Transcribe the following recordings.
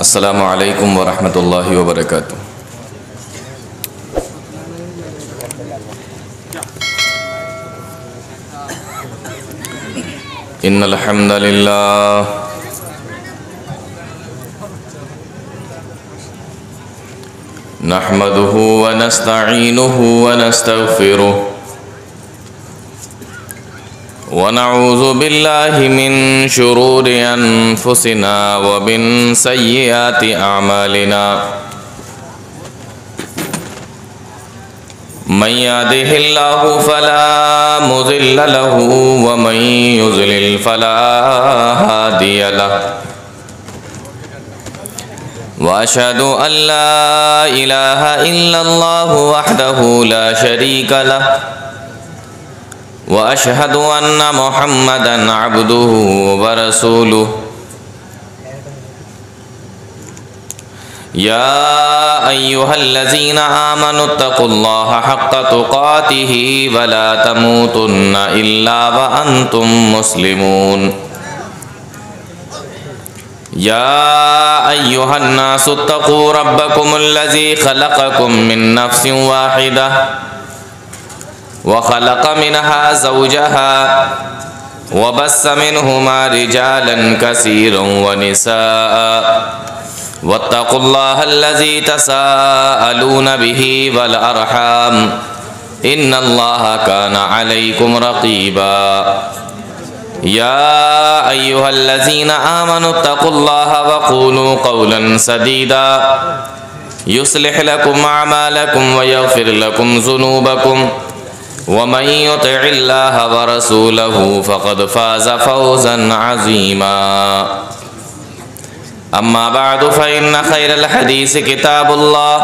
अस्सलामु अलैकुम वरहमतुल्लाहि वबरकातुह। इन्नल हम्दलिल्लाह नहमदुहु व नस्तईनुहु व नस्तगफिरुह व नऊज़ु बिल्लाहि मिन शुरूरि अनफुसिना व मिन सय्यिआति अअमालिना। मन यहदिहिल्लाहु फला मुज़िल्ल लहु व मन युज़लिल फला हादिय लहु। व अशहदु अल्ला इलाहा इल्लल्लाहु वहदहु ला शरीका लहु व अशहदु अन्ना मुहम्मदन अब्दुहु व रसूलुहु। या अय्युहल्लज़ीना आमनुत्तक़ुल्लाहा हक़्क़ तुक़ातिही व ला तमूतुन्ना इल्ला व अंतुम मुस्लिमून। या अय्युहन्नासुत्तक़ू रब्बकुमुल्लज़ी ख़लक़कुम मिन नफ़्सिन वाहिदह व ख़लक़ मिनहा ज़ौजहा व बस्स मिनहुमा रिजालन कसीरन व निसाअ वत्तक़ुल्लाहल्लज़ी तसाअलून बिही वल अर्हाम इन्नल्लाहा काना अलैकुम रक़ीबा। या अय्युहल्लज़ीना आमनुत्तक़ुल्लाहा व क़ूलू क़ौलन सदीदा युस्लिह लकुम अअमालकुम व यग़फ़िर लकुम ज़ुनूबकुम व मन युतिइल्लाहा व रसूलहु फ़क़द फ़ाज़ फ़ौज़न अज़ीमा। अम्मा बअदु फ़इन्न खैरल हदीस किताबुल्लाह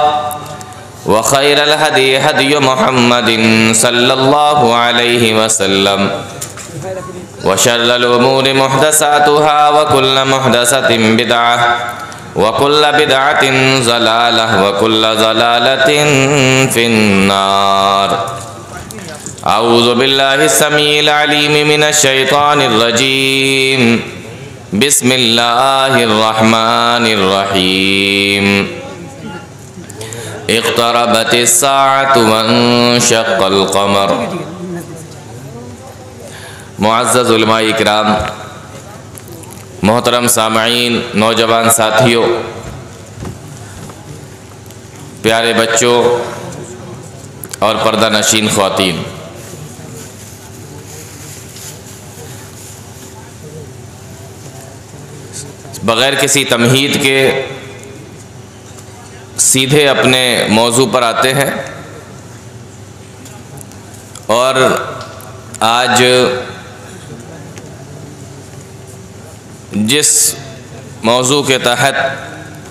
व खैरल हदी हदी मुहम्मदिन सल्लल्लाहु अलैहि वसल्लम व शर्रल उमूरि मुहदसातुहा व कुल्ल मुहदसतिन बिदअह व कुल्ल बिदअतिन ज़लालह व कुल्ल ज़लालतिन फिन्नार। अऊज़ु बिल्लाहि समीइल अलीम मिनश शैतानिर रजीम। बिस्मिल्लाहिर रहमानिर रहीम। इक़्तरबतिस साअतु वंशक़्क़ल क़मर। मुअज़्ज़ज़ उलमाए इकराम, मोहतरम सामईन, नौजवान साथियों, प्यारे बच्चों और पर्दा नशीन ख़वातीन, बग़ैर किसी तमहीद के सीधे अपने मौजू पर आते हैं। और आज जिस मौजू के तहत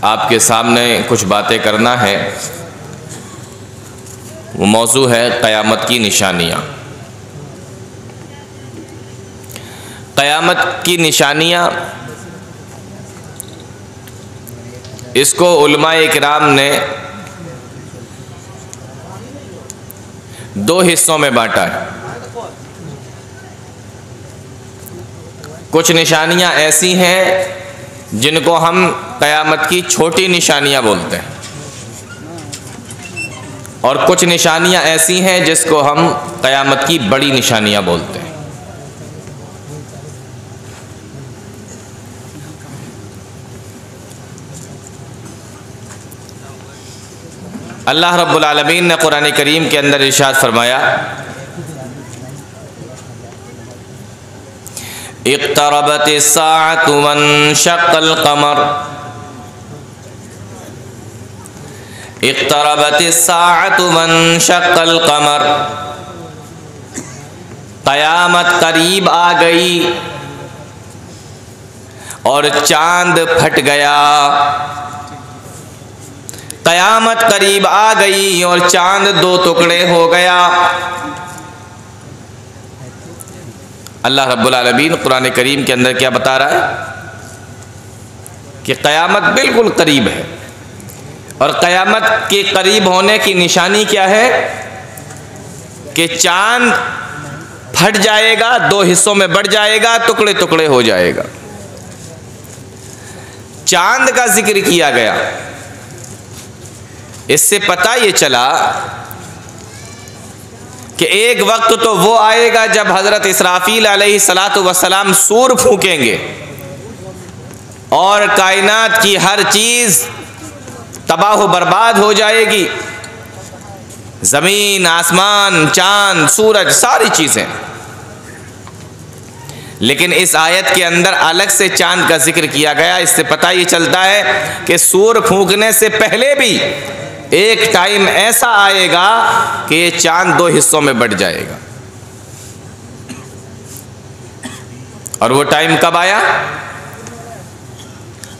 आपके सामने कुछ बातें करना है वो मौजू है क़यामत की निशानियाँ। क़यामत की निशानियाँ, इसको उलमाए इकराम ने दो हिस्सों में बांटा है। कुछ निशानियां ऐसी हैं जिनको हम क़यामत की छोटी निशानियां बोलते हैं और कुछ निशानियां ऐसी हैं जिसको हम क़यामत की बड़ी निशानियां बोलते हैं। अल्लाह रब्बुल आलमीन ने कुरान करीम के अंदर इरशाद फरमाया, इक़्तरबतिस साअतु वंशक़्क़ल क़मर। इक़्तरबतिस साअतु वंशक़्क़ल क़मर। क़यामत करीब आ गई और चांद फट गया। क़यामत करीब आ गई और चांद दो टुकड़े हो गया। अल्लाह रब्बुल आलमीन कुरान करीम के अंदर क्या बता रहा है कि क़यामत बिल्कुल करीब है। और क़यामत के करीब होने की निशानी क्या है कि चांद फट जाएगा, दो हिस्सों में बढ़ जाएगा, टुकड़े टुकड़े हो जाएगा। चांद का जिक्र किया गया। इससे पता ये चला कि एक वक्त तो वो आएगा जब हज़रत इसराफील अलैहिस्सलातु वस्सलाम सूर फूकेंगे और कायनात की हर चीज़ तबाह बर्बाद हो जाएगी, ज़मीन, आसमान, चांद, सूरज, सारी चीज़ें। लेकिन इस आयत के अंदर अलग से चांद का जिक्र किया गया। इससे पता ये चलता है कि सूर फूंकने से पहले भी एक टाइम ऐसा आएगा कि ये चांद दो हिस्सों में बंट जाएगा। और वो टाइम कब आया?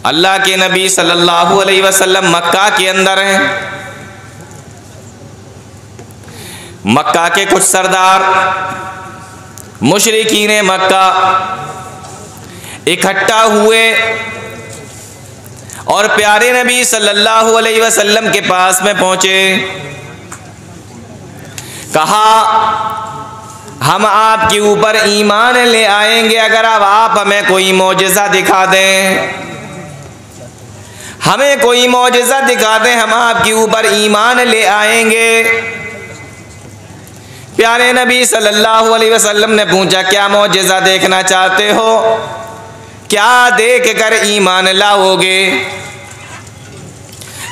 अल्लाह के नबी सल्लल्लाहु अलैहि वसल्लम मक्का के अंदर हैं। मक्का के कुछ सरदार मुशरिकीन मक्का इकट्ठा हुए और प्यारे नबी सल्लल्लाहु अलैहि वसल्लम के पास में पहुंचे। कहा, हम आपके ऊपर ईमान ले आएंगे अगर अब आप हमें कोई मौजिज़ा दिखा दें, हमें कोई मौजिज़ा दिखा दें, हम आपके ऊपर ईमान ले आएंगे। प्यारे नबी सल्लल्लाहु अलैहि वसल्लम ने पूछा, क्या मौजिज़ा देखना चाहते हो? क्या देख कर ईमान लाओगे?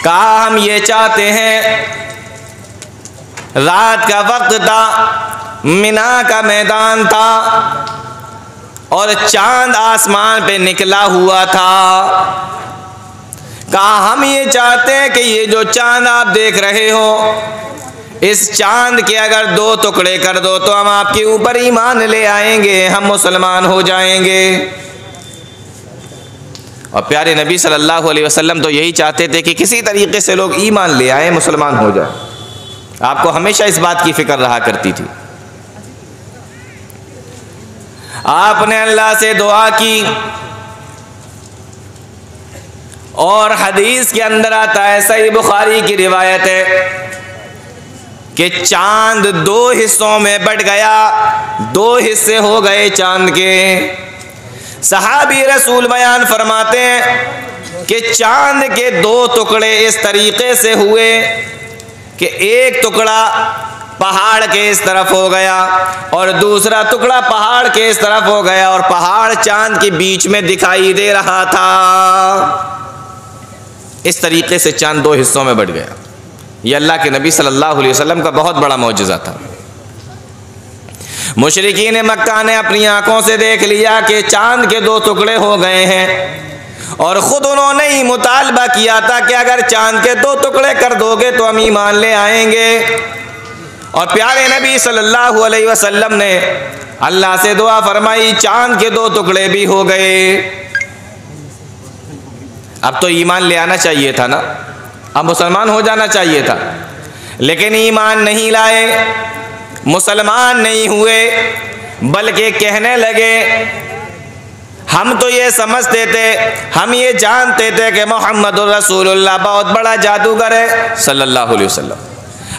कहा, हम ये चाहते हैं, रात का वक्त था, मिना का मैदान था और चांद आसमान पे निकला हुआ था। कहा, हम ये चाहते हैं कि ये जो चांद आप देख रहे हो, इस चांद के अगर दो टुकड़े कर दो तो हम आपके ऊपर ईमान ले आएंगे, हम मुसलमान हो जाएंगे। और प्यारे नबी सल्लल्लाहु अलैहि वसल्लम तो यही चाहते थे कि किसी तरीके से लोग ईमान ले आए, मुसलमान हो जाए। आपको हमेशा इस बात की फिक्र रहा करती थी। आपने अल्लाह से दुआ की और हदीस के अंदर आता है, सही बुखारी की रिवायत है कि चांद दो हिस्सों में बट गया, दो हिस्से हो गए चांद के। सहाबी रसूल बयान फरमाते हैं कि चांद के दो टुकड़े इस तरीके से हुए कि एक टुकड़ा पहाड़ के इस तरफ हो गया और दूसरा टुकड़ा पहाड़ के इस तरफ हो गया और पहाड़ चांद के बीच में दिखाई दे रहा था। इस तरीके से चांद दो हिस्सों में बट गया। यह अल्लाह के नबी सल्लल्लाहु अलैहि वसल्लम का बहुत बड़ा मौजिज़ा था। मुशरिकीन मक्का ने अपनी आंखों से देख लिया कि चांद के दो टुकड़े हो गए हैं और ख़ुद उन्होंने ही मुतालबा किया था कि अगर चांद के दो टुकड़े कर दोगे तो हम ईमान ले आएंगे। और प्यारे नबी सल्लल्लाहु अलैहि वसल्लम ने अल्लाह से दुआ फरमाई, चांद के दो टुकड़े भी हो गए। अब तो ईमान ले आना चाहिए था ना, अब मुसलमान हो जाना चाहिए था, लेकिन ईमान नहीं लाए, मुसलमान नहीं हुए, बल्कि कहने लगे, हम तो ये समझते थे, हम ये जानते थे कि मोहम्मदुर रसूलुल्लाह बहुत बड़ा जादूगर है सल्लल्लाहु अलैहि वसल्लम।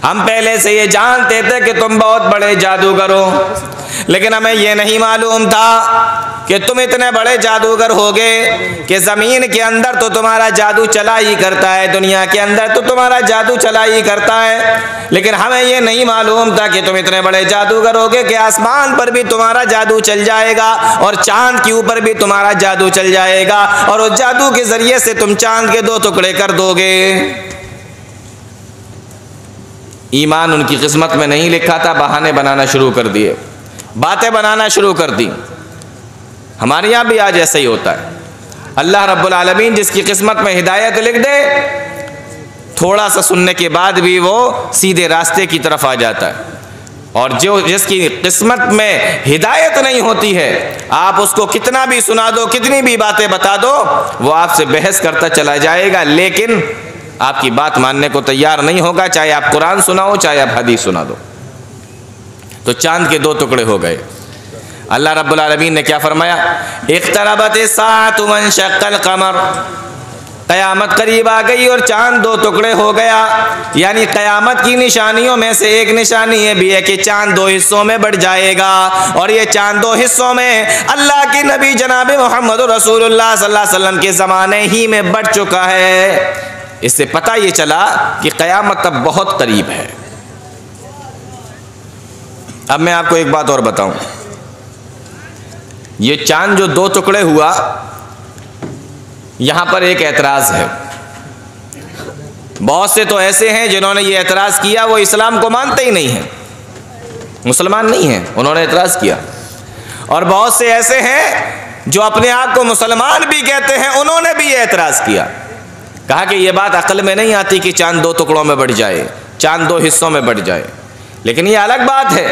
हम पहले से ये जानते थे कि तुम बहुत बड़े जादूगर हो, लेकिन हमें ये नहीं मालूम था कि तुम इतने बड़े जादूगर होगे कि ज़मीन के अंदर तो तुम्हारा जादू चला ही करता है, दुनिया के अंदर तो तुम्हारा जादू चला ही करता है, लेकिन हमें ये नहीं मालूम था कि तुम इतने बड़े जादूगर होगे कि आसमान पर भी तुम्हारा जादू चल जाएगा और चांद के ऊपर भी तुम्हारा जादू चल जाएगा और उस जादू के ज़रिए से तुम चांद के दो टुकड़े कर दोगे। ईमान उनकी किस्मत में नहीं लिखा था, बहाने बनाना शुरू कर दिए, बातें बनाना शुरू कर दी। हमारे यहाँ भी आज ऐसा ही होता है। अल्लाह रब्बुल आलमीन जिसकी किस्मत में हिदायत लिख दे, थोड़ा सा सुनने के बाद भी वो सीधे रास्ते की तरफ आ जाता है, और जो जिसकी किस्मत में हिदायत नहीं होती है, आप उसको कितना भी सुना दो, कितनी भी बातें बता दो, वो आपसे बहस करता चला जाएगा, लेकिन आपकी बात मानने को तैयार नहीं होगा, चाहे आप कुरान सुनाओ, चाहे आप हदीस सुना दो। तो चांद के दो टुकड़े हो गए। अल्लाह रब्बुल आलमीन ने क्या फरमाया, इक़्तरबत अस्साअतु वंशक़्क़ल क़मर, क़यामत करीब आ गई और चांद दो टुकड़े हो गया। यानी क़यामत की निशानियों में से एक निशानी ये भी है कि चांद दो हिस्सों में बढ़ जाएगा। और ये चांद दो हिस्सों में अल्लाह के नबी जनाब मोहम्मद रसूलुल्लाह सल्लल्लाहु अलैहि वसल्लम के ज़माने ही में बढ़ चुका है। इससे पता ये चला कि क़यामत अब बहुत करीब है। अब मैं आपको एक बात और बताऊं, ये चांद जो दो टुकड़े हुआ, यहां पर एक एतराज़ है। बहुत से तो ऐसे हैं जिन्होंने ये एतराज़ किया, वो इस्लाम को मानते ही नहीं हैं, मुसलमान नहीं हैं, उन्होंने एतराज़ किया। और बहुत से ऐसे हैं जो अपने आप को मुसलमान भी कहते हैं, उन्होंने भी ये एतराज़ किया, कहा कि ये बात अक्ल में नहीं आती कि चांद दो टुकड़ों में बढ़ जाए, चांद दो हिस्सों में बढ़ जाए। लेकिन ये अलग बात है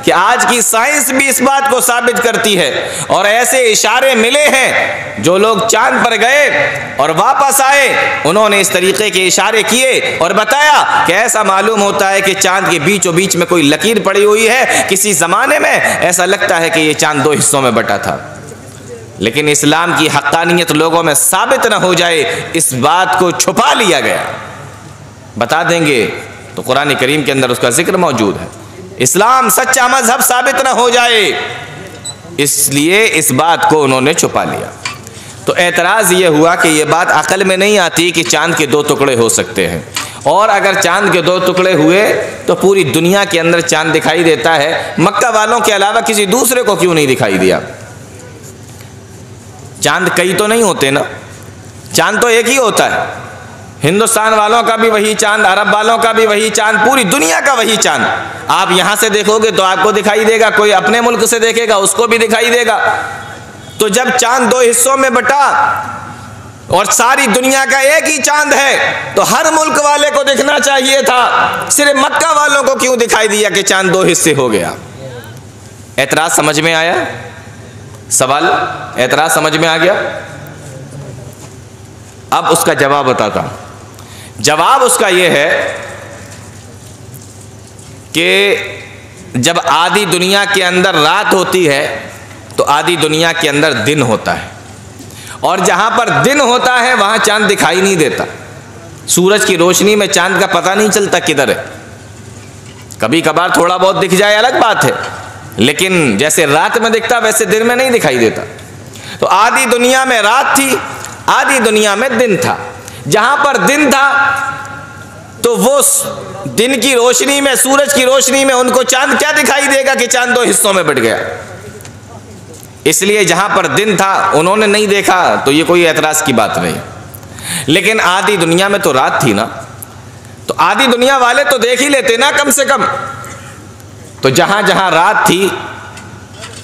कि आज की साइंस भी इस बात को साबित करती है। और ऐसे इशारे मिले हैं, जो लोग चांद पर गए और वापस आए, उन्होंने इस तरीके के इशारे किए और बताया कि ऐसा मालूम होता है कि चांद के बीचों बीच में कोई लकीर पड़ी हुई है। किसी ज़माने में ऐसा लगता है कि ये चांद दो हिस्सों में बटा था। लेकिन इस्लाम की हक्कानियत लोगों में साबित न हो जाए, इस बात को छुपा लिया गया। बता देंगे तो कुरान करीम के अंदर उसका जिक्र मौजूद है। इस्लाम सच्चा मजहब साबित न हो जाए, इसलिए इस बात को उन्होंने छुपा लिया। तो एतराज़ ये हुआ कि ये बात अकल में नहीं आती कि चांद के दो टुकड़े हो सकते हैं। और अगर चांद के दो टुकड़े हुए तो पूरी दुनिया के अंदर चांद दिखाई देता है, मक्का वालों के अलावा किसी दूसरे को क्यों नहीं दिखाई दिया? चांद कई तो नहीं होते ना, चांद तो एक ही होता है। हिंदुस्तान वालों का भी वही चांद, अरब वालों का भी वही चांद, पूरी दुनिया का वही चांद। आप यहाँ से देखोगे तो आपको दिखाई देगा, कोई अपने मुल्क से देखेगा उसको भी दिखाई देगा। तो जब चांद दो हिस्सों में बटा और सारी दुनिया का एक ही चांद है, तो हर मुल्क वाले को दिखना चाहिए था। सिर्फ मक्का वालों को क्यों दिखाई दिया कि चांद दो हिस्से हो गया? एतराज समझ में आया? सवाल, एतराज समझ में आ गया? अब उसका जवाब बताता हूं। जवाब उसका यह है कि जब आधी दुनिया के अंदर रात होती है तो आधी दुनिया के अंदर दिन होता है। और जहां पर दिन होता है वहां चांद दिखाई नहीं देता। सूरज की रोशनी में चांद का पता नहीं चलता किधर है। कभी कभार थोड़ा बहुत दिख जाए अलग बात है, लेकिन जैसे रात में दिखता वैसे दिन में नहीं दिखाई देता। तो आधी दुनिया में रात थी, आधी दुनिया में दिन था। जहां पर दिन था तो वो दिन की रोशनी में, सूरज की रोशनी में उनको चांद क्या दिखाई देगा कि चांद दो हिस्सों में बट गया। इसलिए जहां पर दिन था उन्होंने नहीं देखा, तो ये कोई एतराज की बात नहीं। लेकिन आधी दुनिया में तो रात थी ना, तो आधी दुनिया वाले तो देख ही लेते ना कम से कम। तो जहां जहां रात थी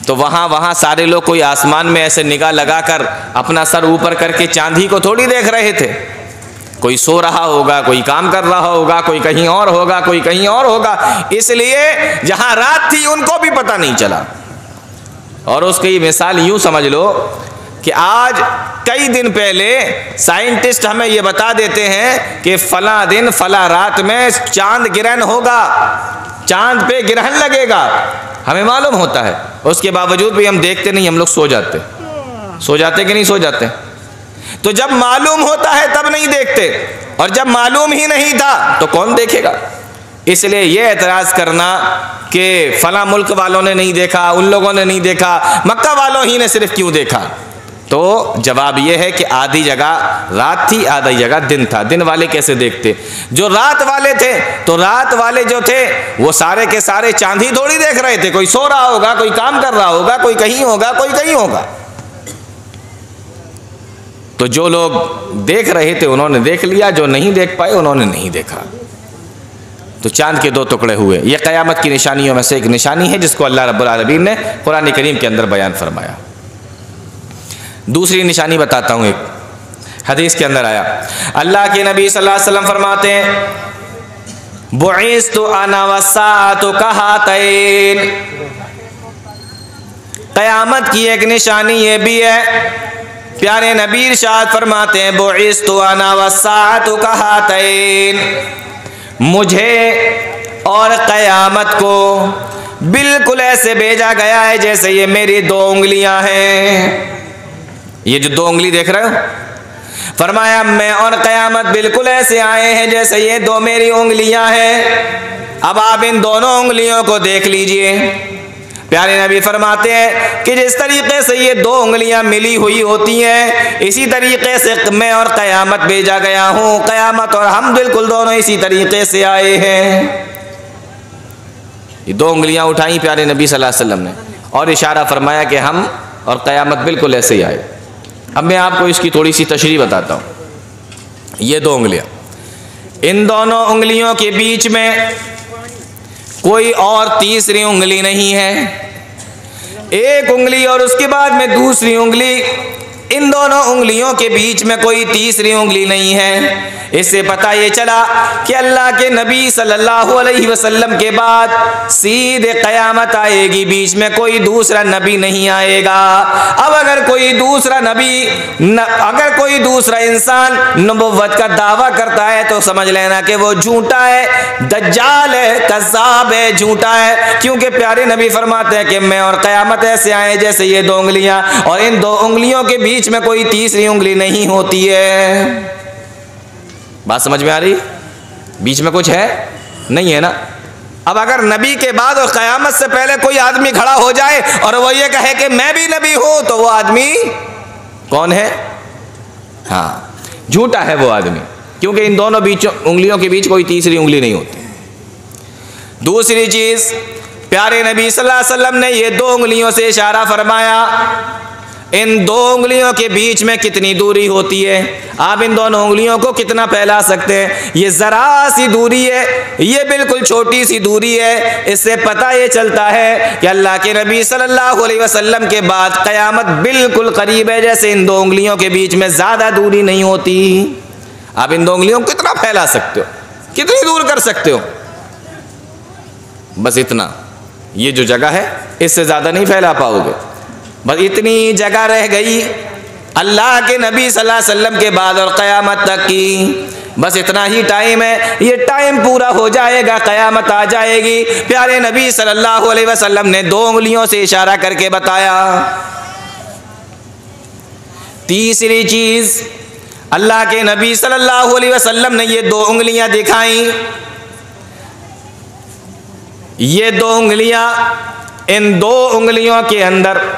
तो वहां वहां सारे लोग कोई आसमान में ऐसे निगाह लगाकर अपना सर ऊपर करके चांद ही को थोड़ी देख रहे थे। कोई सो रहा होगा, कोई काम कर रहा होगा, कोई कहीं और होगा, कोई कहीं और होगा। इसलिए जहां रात थी उनको भी पता नहीं चला। और उसकी मिसाल यूं समझ लो कि आज कई दिन पहले साइंटिस्ट हमें यह बता देते हैं कि फला दिन फला रात में चांद ग्रहण होगा, चांद पे ग्रहण लगेगा, हमें मालूम होता है। उसके बावजूद भी हम देखते नहीं, हम लोग सो जाते कि नहीं सो जाते? तो जब मालूम होता है तब नहीं देखते, और जब मालूम ही नहीं था तो कौन देखेगा? इसलिए यह एतराज करना कि फला मुल्क वालों ने नहीं देखा, उन लोगों ने नहीं देखा, मक्का वालों ही ने सिर्फ क्यों देखा, तो जवाब यह है कि आधी जगह रात थी, आधी जगह दिन था। दिन वाले कैसे देखते? जो रात वाले थे, तो रात वाले जो थे वो सारे के सारे चांद ही थोड़ी देख रहे थे। कोई सो रहा होगा, कोई काम कर रहा होगा, कोई कहीं होगा, कोई कहीं होगा। तो जो लोग देख रहे थे उन्होंने देख लिया, जो नहीं देख पाए उन्होंने नहीं देखा। तो चांद के दो टुकड़े हुए, यह क़यामत की निशानियों में से एक निशानी है जिसको अल्लाह रब्बुल आलमीन ने कुरान करीम के अंदर बयान फरमाया। दूसरी निशानी बताता हूँ। एक हदीस के अंदर आया, अल्लाह के नबी सल्लल्लाहु अलैहि वसल्लम फरमाते हैं, बुइस्तु अना वस्साअतु कहातैन। क़यामत की एक निशानी ये भी है, प्यारे नबी इरशाद फरमाते हैं, बुइस्तु अना वस्साअतु कहातैन। मुझे और क़यामत को बिल्कुल ऐसे भेजा गया है जैसे ये मेरी दो उंगलियां हैं। ये जो दो उंगली देख रहे हो, फरमाया मैं और क़यामत बिल्कुल ऐसे आए हैं जैसे ये दो मेरी उंगलियां हैं। अब आप इन दोनों उंगलियों को देख लीजिए। प्यारे नबी फरमाते हैं कि जिस तरीके से ये दो उंगलियां मिली हुई होती हैं, इसी तरीके से मैं और क़यामत भेजा गया हूँ। क़यामत और हम बिल्कुल दोनों इसी तरीके से आए हैं। ये दो उंगलियां उठाई प्यारे नबी सल्लल्लाहु अलैहि वसल्लम ने और इशारा फरमाया कि हम और क़यामत बिल्कुल ऐसे ही आए। अब मैं आपको इसकी थोड़ी सी तशरीह बताता हूँ। ये दो उंगलियां, इन दोनों उंगलियों के बीच में कोई और तीसरी उंगली नहीं है। एक उंगली और उसके बाद में दूसरी उंगली, इन दोनों उंगलियों के बीच में कोई तीसरी उंगली नहीं है। इससे पता ये चला कि अल्लाह के नबी सल्लल्लाहु अलैहि वसल्लम के बाद सीधे क़यामत आएगी, बीच में कोई दूसरा नबी नहीं आएगा। अब अगर कोई दूसरा नबी अगर कोई दूसरा इंसान नबुव्वत का दावा करता है तो समझ लेना कि वो झूठा है, दज्जाल है, कज़्ज़ाब है, झूठा है। क्योंकि प्यारे नबी फरमाते हैं कि मैं और क़यामत ऐसे आए जैसे ये दो उंगलियां, और इन दो उंगलियों के बीच में कोई तीसरी उंगली नहीं होती है। बात समझ में आ रही? बीच में कुछ है नहीं है ना। अब अगर नबी के बाद और क़यामत से पहले कोई आदमी खड़ा हो जाए और वो ये कहे कि मैं भी नबी हूं, तो वो आदमी कौन है? हाँ, झूठा है वो आदमी, क्योंकि इन दोनों उंगलियों के बीच कोई तीसरी उंगली नहीं होती। दूसरी चीज, प्यारे नबी सल्लल्लाहु अलैहि वसल्लम ने ये दो उंगलियों से इशारा फरमाया। इन दो उंगलियों के बीच में कितनी दूरी होती है? आप इन दोनों उंगलियों को कितना फैला सकते हैं? ये ज़रा सी दूरी है, ये बिल्कुल छोटी सी दूरी है। इससे पता ये चलता है कि अल्लाह के नबी सल्लल्लाहु अलैहि वसल्लम के बाद क़यामत बिल्कुल करीब है, जैसे इन दो उंगलियों के बीच में ज़्यादा दूरी नहीं होती। आप इन दो उंगलियों को कितना फैला सकते हो, कितनी दूर कर सकते हो? बस इतना, ये जो जगह है इससे ज़्यादा नहीं फैला पाओगे। बस इतनी जगह रह गई अल्लाह के नबी सल्लल्लाहु अलैहि वसल्लम के बाद और क़यामत तक की। बस इतना ही टाइम है, ये टाइम पूरा हो जाएगा, क़यामत आ जाएगी। प्यारे नबी सल्लल्लाहु अलैहि वसल्लम ने दो उंगलियों से इशारा करके बताया। तीसरी चीज, अल्लाह के नबी सल्लल्लाहु अलैहि वसल्लम ने ये दो उंगलियां दिखाई। ये दो उंगलियां, इन दो उंगलियों के अंदर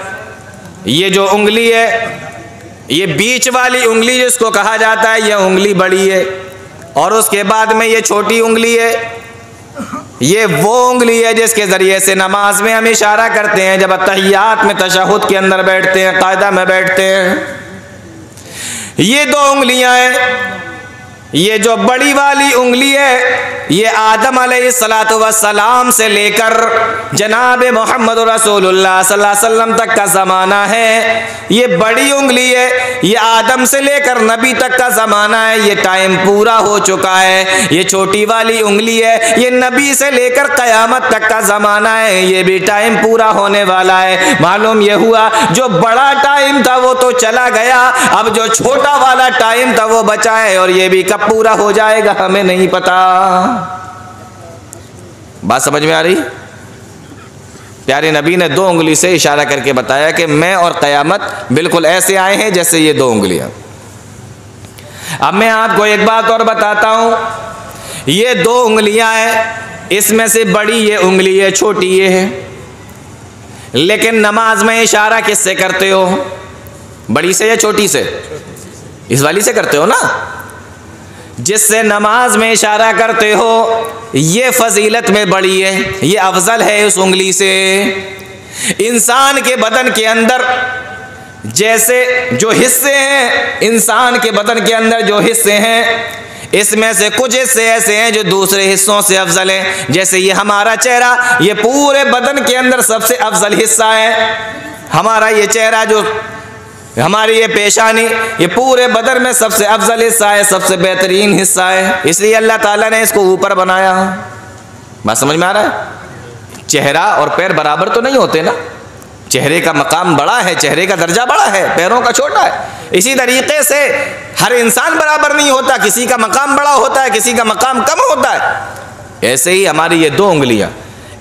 ये जो उंगली है, ये बीच वाली उंगली जिसको कहा जाता है, यह उंगली बड़ी है, और उसके बाद में ये छोटी उंगली है। ये वो उंगली है जिसके ज़रिए से नमाज में हम इशारा करते हैं जब तहियात में तशहुद के अंदर बैठते हैं, कायदा में बैठते हैं। ये दो उंगलियां हैं। ये जो बड़ी वाली उंगली है, ये आदम अलैहिस्सलातु वस्सलाम से लेकर जनाब मोहम्मद रसूलुल्लाह सल्लल्लाहु अलैहि वसल्लम तक का ज़माना है। ये बड़ी उंगली है, ये आदम से लेकर नबी तक का ज़माना है, ये टाइम पूरा हो चुका है। ये छोटी वाली उंगली है, ये नबी से लेकर क़यामत तक का ज़माना है, ये भी टाइम पूरा होने वाला है। मालूम ये हुआ जो बड़ा टाइम था वो तो चला गया, अब जो छोटा वाला टाइम था वो बचा है, और ये भी कब पूरा हो जाएगा हमें नहीं पता। बात समझ में आ रही? प्यारे नबी ने दो उंगली से इशारा करके बताया कि मैं और क़यामत बिल्कुल ऐसे आए हैं जैसे ये दो उंगलियां। अब मैं आपको एक बात और बताता हूं, ये दो उंगलियां हैं, इसमें से बड़ी ये उंगली है, छोटी ये है। लेकिन नमाज में इशारा किससे करते हो? बड़ी से या छोटी से? इस वाली से करते हो ना, जिससे नमाज में इशारा करते हो, ये फजीलत में बड़ी है, ये अफजल है उस उंगली से। इंसान के बदन के अंदर जैसे जो हिस्से हैं, इंसान के बदन के अंदर जो हिस्से हैं, इसमें से कुछ हिस्से ऐसे हैं जो दूसरे हिस्सों से अफजल हैं। जैसे ये हमारा चेहरा, ये पूरे बदन के अंदर सबसे अफजल हिस्सा है। हमारा ये चेहरा, जो हमारी ये पेशानी, ये पूरे बदन में सबसे अफजल हिस्सा है, सबसे बेहतरीन हिस्सा है, इसलिए अल्लाह ताला ने इसको ऊपर बनाया। बात समझ में आ रहा है? चेहरा और पैर बराबर तो नहीं होते ना, चेहरे का मकाम बड़ा है, चेहरे का दर्जा बड़ा है, पैरों का छोटा है। इसी तरीके से हर इंसान बराबर नहीं होता, किसी का मकाम बड़ा होता है, किसी का मकाम कम होता है। ऐसे ही हमारी ये दो उंगलियां,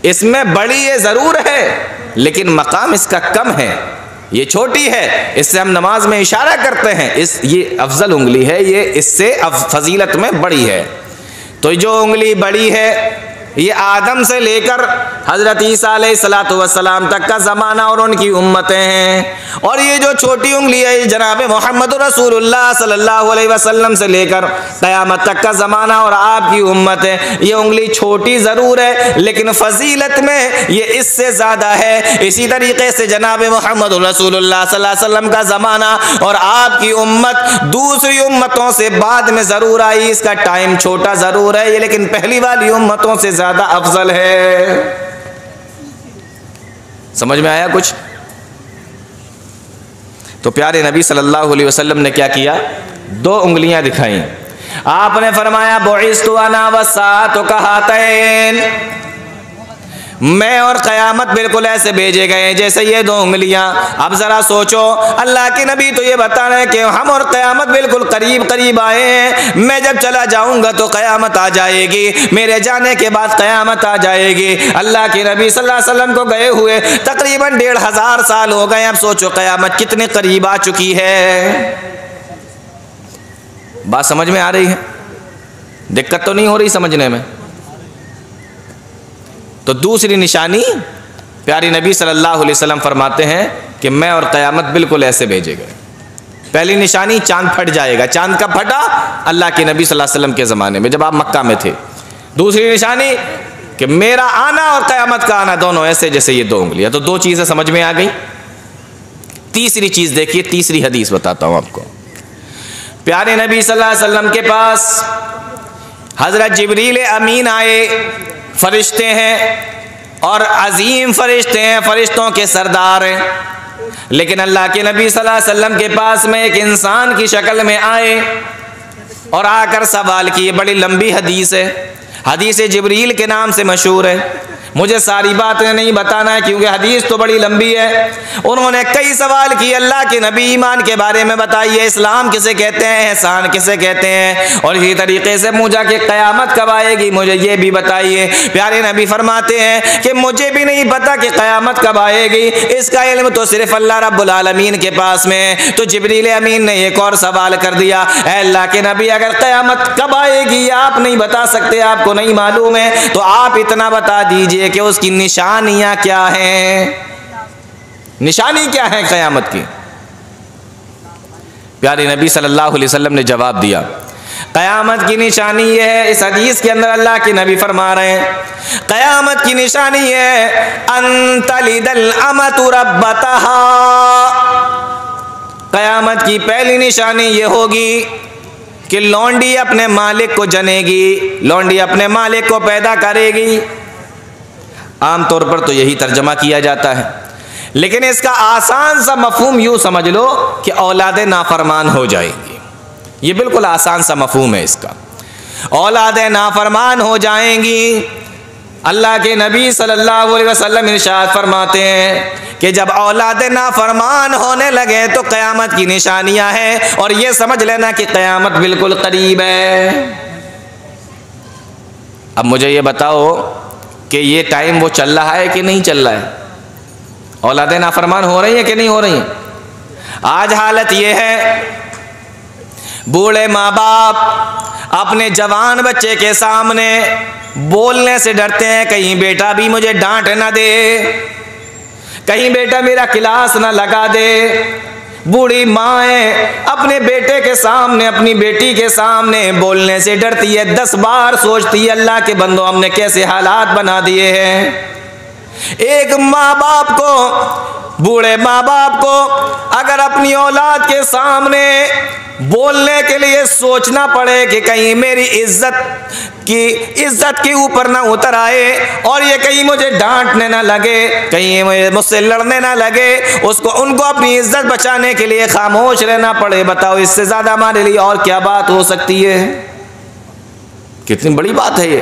इसमें बड़ी ये ज़रूर है लेकिन मकाम इसका कम है। ये छोटी है, इससे हम नमाज में इशारा करते हैं, ये अफजल उंगली है, ये इससे फजीलत में बड़ी है। तो जो उंगली बड़ी है ये आदम से लेकर हज़रत ईसा अलैहिस्सलातु वस्सलाम तक का ज़माना और उनकी उम्मतें हैं। और ये जो छोटी उंगली है जनाब मोहम्मद रसूलुल्लाह सल्लल्लाहु अलैहि वसल्लम से लेकर क़यामत तक का ज़माना और आपकी उम्मत है। ये उंगली छोटी ज़रूर है लेकिन फजीलत में ये इससे ज़्यादा है। इसी तरीके से जनाब मोहम्मद रसूलुल्लाह सल्लल्लाहु अलैहि वसल्लम का ज़माना और आपकी उम्मत दूसरी उम्मतों से बाद में ज़रूर आई, इसका टाइम छोटा ज़रूर है ये, लेकिन पहली वाली उम्मतों से ज़्यादा अफजल है। समझ में आया कुछ? तो प्यारे नबी सल्लल्लाहु अलैहि वसल्लम ने क्या किया? 2 उंगलियां दिखाई। आपने फरमाया बुइस्तु अना वस्साअतु कहातैन, मैं और क़यामत बिल्कुल ऐसे भेजे गए जैसे ये 2 उंगलियां। अब जरा सोचो, अल्लाह के नबी तो ये बता रहे हैं कि हम और क़यामत बिल्कुल करीब करीब आए हैं। मैं जब चला जाऊंगा तो क़यामत आ जाएगी, मेरे जाने के बाद क़यामत आ जाएगी। अल्लाह के नबी सल्लल्लाहु अलैहि वसल्लम को गए हुए तकरीबन 1500 साल हो गए। अब सोचो क़यामत कितने करीब आ चुकी है। बात समझ में आ रही है? दिक्कत तो नहीं हो रही समझने में? तो दूसरी निशानी प्यारी नबी सल्लल्लाहु अलैहि वसल्लम फरमाते हैं कि मैं और क़यामत बिल्कुल ऐसे भेजे गए। पहली निशानी चांद फट जाएगा। चांद कब फटा? अल्लाह के नबी सल्लल्लाहु अलैहि वसल्लम के ज़माने में जब आप मक्का में थे। दूसरी निशानी कि मेरा आना और क़यामत का आना दोनों ऐसे जैसे ये 2 उंगलियां। तो 2 चीज़ें समझ में आ गई। तीसरी चीज़ देखिए, तीसरी हदीस बताता हूँ आपको। प्यारे नबी सल्लल्लाहु अलैहि वसल्लम के पास हज़रत जिब्रील अमीन आए। फरिश्ते हैं और अजीम फरिश्ते हैं, फरिश्तों के सरदार हैं। लेकिन अल्लाह के नबी सल्लल्लाहु अलैहि वसल्लम के पास में एक इंसान की शक्ल में आए और आकर सवाल किए। बड़ी लंबी हदीस है, हदीस जिब्रील के नाम से मशहूर है। मुझे सारी बातें नहीं बताना है क्योंकि हदीस तो बड़ी लंबी है। उन्होंने कई सवाल किए, अल्लाह के नबी ईमान के बारे में बताइए, इस्लाम किसे कहते हैं, एहसान किसे कहते हैं, और इसी तरीके से मुझे कि क़यामत कब आएगी मुझे ये भी बताइए। प्यारे नबी फरमाते हैं कि मुझे भी नहीं पता कि क़यामत कब आएगी, इसका इल्म तो सिर्फ अल्लाह रब्बुल आलमीन के पास में। तो जिब्रील अमीन ने एक और सवाल कर दिया, अल्लाह के नबी अगर क़यामत कब आएगी आप नहीं बता सकते, आपको नहीं मालूम है, तो आप इतना बता दीजिए कि उसकी निशानियां क्या हैं। निशानी क्या है क़यामत की? प्यारे नबी सल्लल्लाहु अलैहि वसल्लम ने जवाब दिया, क़यामत की निशानी ये है। इस हदीस के अंदर अल्लाह के नबी फरमा रहे हैं क़यामत की निशानी है अंतलिदल अमतु रब्बतहा। क़यामत की पहली निशानी ये होगी कि लौंडी अपने मालिक को जनेगी, लौंडी अपने मालिक को पैदा करेगी। आम तौर पर तो यही तर्जमा किया जाता है, लेकिन इसका आसान सा मफहूम यूँ समझ लो कि औलादे नाफरमान हो जाएंगी। ये बिल्कुल आसान सा मफहूम है इसका। औलादे नाफरमान हो जाएंगी। अल्लाह के नबी सल्लल्लाहु अलैहि वसल्लम इरशाद फरमाते हैं कि जब औलादे नाफरमान होने लगे तो क़यामत की निशानियां हैं, और ये समझ लेना कि क़यामत बिल्कुल करीब है। अब मुझे ये बताओ कि ये टाइम वो चल रहा है कि नहीं चल रहा है? औलादे नाफरमान हो रही है कि नहीं हो रही है? आज हालत ये है, बूढ़े माँ बाप अपने जवान बच्चे के सामने बोलने से डरते हैं, कहीं बेटा भी मुझे डांट ना दे, कहीं बेटा मेरा क्लास ना लगा दे। बूढ़ी माएँ अपने बेटे के सामने, अपनी बेटी के सामने बोलने से डरती है, 10 बार सोचती है अल्लाह के बंदो हमने कैसे हालात बना दिए हैं। एक माँ बाप को, बूढ़े माँ बाप को अगर अपनी औलाद के सामने बोलने के लिए सोचना पड़े कि कहीं मेरी इज्जत के ऊपर ना उतर आए और ये कहीं मुझे डांटने ना लगे, कहीं मुझसे लड़ने ना लगे, उनको अपनी इज्जत बचाने के लिए खामोश रहना पड़े, बताओ इससे ज़्यादा हमारे लिए और क्या बात हो सकती है? कितनी बड़ी बात है ये।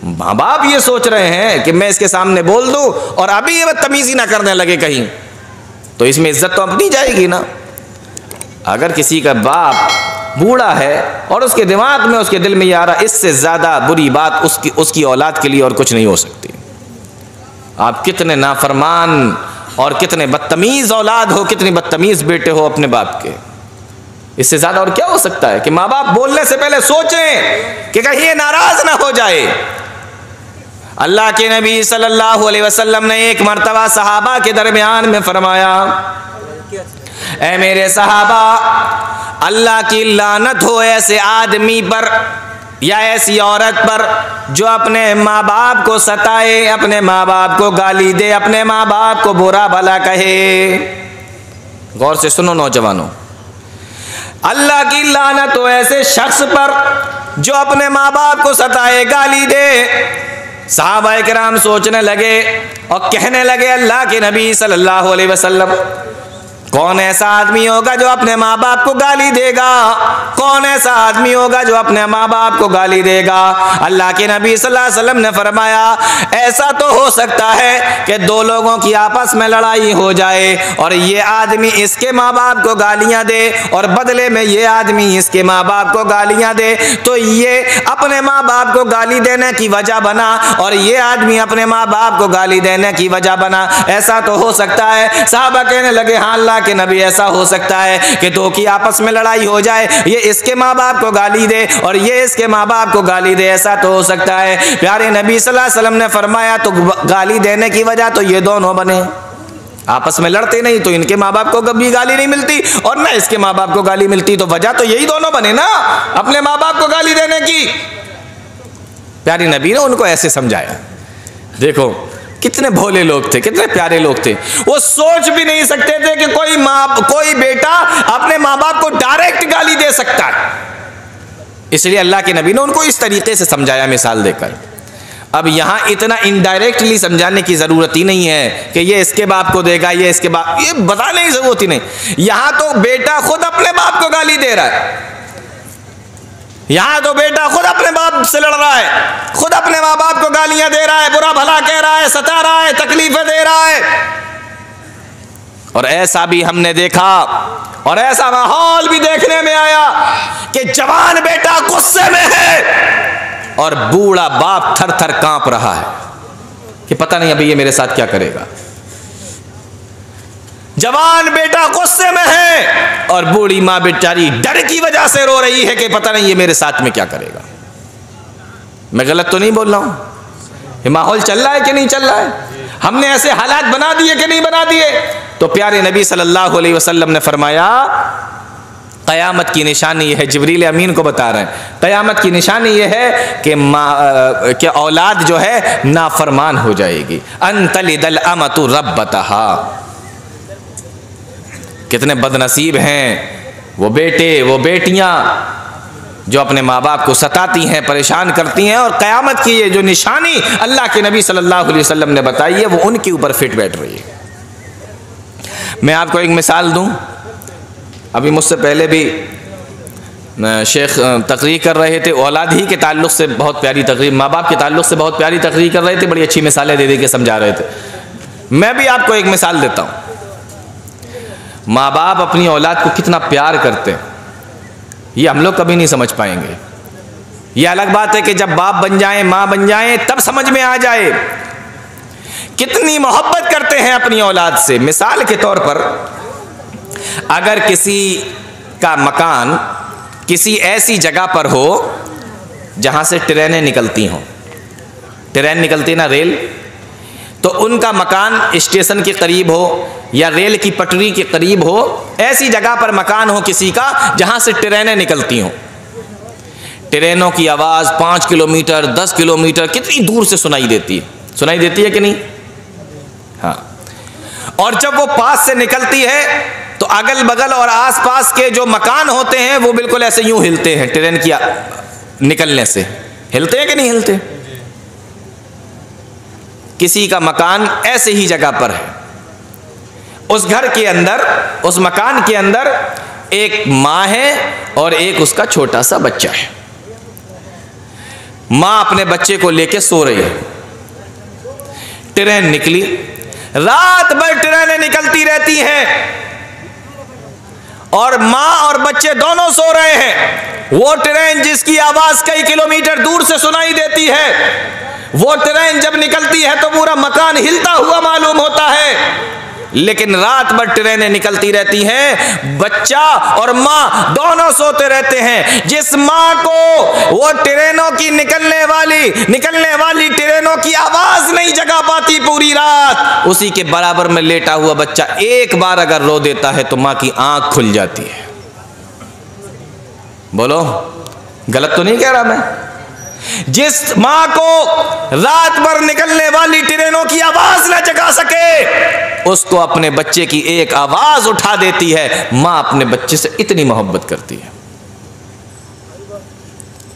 माँ बाप ये सोच रहे हैं कि मैं इसके सामने बोल दूं और अभी ये बदतमीजी ना करने लगे कहीं, तो इसमें इज्जत तो अपनी जाएगी ना। अगर किसी का बाप बूढ़ा है और उसके दिमाग में, उसके दिल में ये आ रहा, इससे ज़्यादा बुरी बात उसकी औलाद के लिए और कुछ नहीं हो सकती। आप कितने नाफरमान और कितने बदतमीज़ औलाद हो, कितने बदतमीज़ बेटे हो अपने बाप के। इससे ज़्यादा और क्या हो सकता है कि माँ बाप बोलने से पहले सोचें कि कहीं ये नाराज़ ना हो जाए। अल्लाह के नबी सल्लल्लाहु अलैहि वसल्लम ने एक मर्तबा सहाबा के दरमियान में फरमाया, ऐ मेरे सहाबा, अल्लाह की लानत हो ऐसे आदमी पर या ऐसी औरत पर जो अपने माँ बाप को सताए, अपने माँ बाप को गाली दे, अपने माँ बाप को बुरा भला कहे। गौर से सुनो नौजवानों, अल्लाह की लानत हो ऐसे शख्स पर जो अपने माँ बाप को सताए, गाली दे। सहाबा किराम सोचने लगे और कहने लगे, अल्लाह के नबी सल्लल्लाहु अलैहि वसल्लम, कौन ऐसा आदमी होगा जो अपने माँ बाप को गाली देगा? कौन ऐसा आदमी होगा जो अपने माँ बाप को गाली देगा? अल्लाह के नबी सल्लल्लाहु अलैहि वसल्लम ने फरमाया, ऐसा तो हो सकता है कि दो लोगों की आपस में लड़ाई हो जाए और ये आदमी इसके माँ बाप को गालियाँ दे और बदले में ये आदमी इसके माँ बाप को गालियाँ दे, तो ये अपने माँ बाप को गाली देने की वजह बना और ये आदमी अपने माँ बाप को गाली देने की वजह बना। ऐसा तो हो सकता है। साहबा कहने लगे, हाँ अल्लाह के नबी, ऐसा हो सकता है कि दो की आपस में लड़ाई हो जाए, ये इसके माँ बाप को गाली दे और ये इसके माँ बाप को गाली दे, ऐसा तो हो सकता है। प्यारे नबी सल्लल्लाहु अलैहि वसल्लम ने फरमाया, तो गाली देने की वजह तो ये दोनों बने, आपस में लड़ते नहीं तो इनके माँ बाप को कभी गाली नहीं मिलती और ना इसके माँ बाप को गाली मिलती, तो वजह तो यही दोनों बने ना, अपने माँ बाप को गाली देने की। प्यारे नबी ने उनको ऐसे समझाया। देखो कितने भोले लोग थे, कितने प्यारे लोग थे। वो सोच भी नहीं सकते थे कि कोई बेटा अपने माँ बाप को डायरेक्ट गाली दे सकता है। इसलिए अल्लाह के नबी ने उनको इस तरीके से समझाया, मिसाल देकर। अब यहाँ इतना इनडायरेक्टली समझाने की ज़रूरत ही नहीं है कि ये इसके बाप को देगा, ये इसके बाप, ये बताने की ज़रूरत ही नहीं। यहाँ तो बेटा खुद अपने बाप को गाली दे रहा है, यहाँ तो बेटा खुद अपने बाप से लड़ रहा है, खुद अपने माँ बाप को गालियां दे रहा है, बुरा भला कह रहा है, सता रहा है, तकलीफें दे रहा है। और ऐसा भी हमने देखा और ऐसा माहौल भी देखने में आया कि जवान बेटा गुस्से में है और बूढ़ा बाप थर थर कांप रहा है कि पता नहीं अभी ये मेरे साथ क्या करेगा। जवान बेटा गुस्से में है और बूढ़ी माँ बेचारी डर की वजह से रो रही है कि पता नहीं ये मेरे साथ में क्या करेगा। मैं गलत तो नहीं बोल रहा हूं? ये माहौल चल रहा है कि नहीं चल रहा है? हमने ऐसे हालात बना दिए कि नहीं बना दिए? तो प्यारे नबी सल्लल्लाहु अलैहि वसल्लम ने फरमाया, क़यामत की निशानी यह है, जिब्रील अमीन को बता रहे हैं, क़यामत की निशानी यह है कि औलाद जो है नाफरमान हो जाएगी। अन्तलिदल अमतु रब्बतहा। कितने बदनसीब हैं वो बेटे, वो बेटियां जो अपने माँ बाप को सताती हैं, परेशान करती हैं, और क़यामत की ये जो निशानी अल्लाह के नबी सल्लल्लाहु अलैहि वसल्लम ने बताई है वो उनके ऊपर फिट बैठ रही है। मैं आपको एक मिसाल दूं। अभी मुझसे पहले भी शेख तकरीर कर रहे थे, औलाद ही के ताल्लुक़ से बहुत प्यारी तकरीर, माँ बाप के ताल्लुक़ से बहुत प्यारी तकरीर कर रहे थे, बड़ी अच्छी मिसालें दे के समझा रहे थे। मैं भी आपको एक मिसाल देता हूँ। माँ बाप अपनी औलाद को कितना प्यार करते हैं ये हम लोग कभी नहीं समझ पाएंगे। ये अलग बात है कि जब बाप बन जाएं, माँ बन जाएं, तब समझ में आ जाए कितनी मोहब्बत करते हैं अपनी औलाद से। मिसाल के तौर पर, अगर किसी का मकान किसी ऐसी जगह पर हो जहाँ से ट्रेनें निकलती हों, ट्रेन निकलती ना, रेल, तो उनका मकान स्टेशन के करीब हो या रेल की पटरी के करीब हो, ऐसी जगह पर मकान हो किसी का जहाँ से ट्रेनें निकलती हों। ट्रेनों की आवाज़ 5 किलोमीटर 10 किलोमीटर कितनी दूर से सुनाई देती है कि नहीं? हाँ। और जब वो पास से निकलती है तो अगल बगल और आसपास के जो मकान होते हैं वो बिल्कुल ऐसे यूं हिलते हैं, ट्रेन की निकलने से हिलते हैं कि नहीं हिलते? किसी का मकान ऐसे ही जगह पर है, उस घर के अंदर, उस मकान के अंदर एक माँ है और एक उसका छोटा सा बच्चा है। माँ अपने बच्चे को लेके सो रही है। ट्रेन निकली, रात भर ट्रेनें निकलती रहती हैं और माँ और बच्चे दोनों सो रहे हैं। वो ट्रेन जिसकी आवाज कई किलोमीटर दूर से सुनाई देती है, वो ट्रेन जब निकलती है तो पूरा मकान हिलता हुआ मालूम होता है। लेकिन रात भर ट्रेनें निकलती रहती हैं, बच्चा और माँ दोनों सोते रहते हैं। जिस माँ को वो ट्रेनों की निकलने वाली ट्रेनों की आवाज नहीं जगा पाती पूरी रात, उसी के बराबर में लेटा हुआ बच्चा एक बार अगर रो देता है तो माँ की आंख खुल जाती है। बोलो, गलत तो नहीं कह रहा मैं? जिस माँ को रात भर निकलने वाली ट्रेनों की आवाज न जगा सके, उसको अपने बच्चे की एक आवाज उठा देती है। माँ अपने बच्चे से इतनी मोहब्बत करती है।